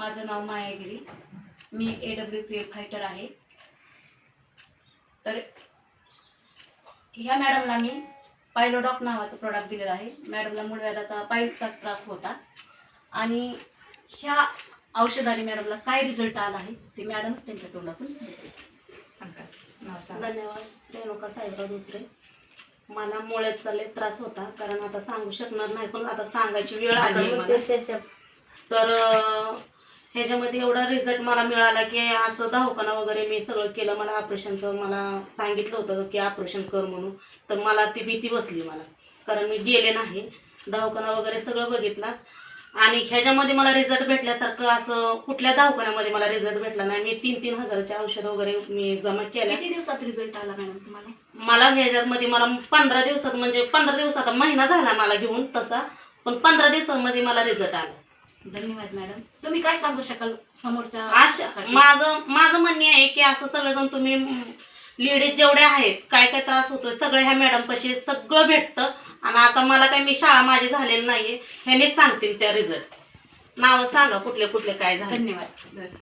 माझं नाव मायागिरी. मी AWPF fighter आहे. तर ह्या मॅडमला मी पायलोडॉक नावाचं प्रोडक्ट दिलेलं आहे. मॅडमला मूळव्याधाचा पायलचा त्रास होता आणि ह्या औषधाने मॅडमला काय रिझल्ट आला आहे ते मॅडमच त्यांच्या तोंडातून सांगा. धन्यवाद. रेणुका साहेबराव धोत्रे. मला मुळ्याचा लय त्रास होता, कारण आता सांगू शकणार नाही, पण आता सांगायची वेळ आली मला. तर ह्याच्यामध्ये एवढा रिझल्ट मला मिळाला की असं दवाखाना वगैरे मी सगळं केलं. मला ऑपरेशनचं मला सांगितलं होतं की ऑपरेशन कर म्हणून. तर मला ती भीती बसली मला, कारण मी गेले नाही. दवाखाना वगैरे सगळं बघितलं आणि ह्याच्यामध्ये मला रिझल्ट भेटल्यासारखं असं कुठल्या दवाखान्यामध्ये मला रिझल्ट भेटला नाही. मी 3-3 हजाराचे औषधं वगैरे मी जमा केल्या. किती दिवसात रिझल्ट आला मॅडम तुम्हाला? मला ह्याच्यामध्ये मला 15 दिवसात, म्हणजे 15 दिवसात, महिना झाला मला घेऊन तसा, पण 15 दिवसांमध्ये मला रिझल्ट आला. धन्यवाद मॅडम. तुम्ही काय सांगू शकाल समोरच्या? माझं म्हणणे आहे की असं सगळेजण तुम्ही लेडीज जेवढे आहेत, काय काय त्रास होतोय सगळं ह्या मॅडम पाशी सगळं भेटतं. आणि आता मला काय, मी शाळा माझी झालेली नाहीये, ह्यानेच सांगतील त्या रिझल्ट. नाव सांगा कुठले कुठले काय झाले. धन्यवाद.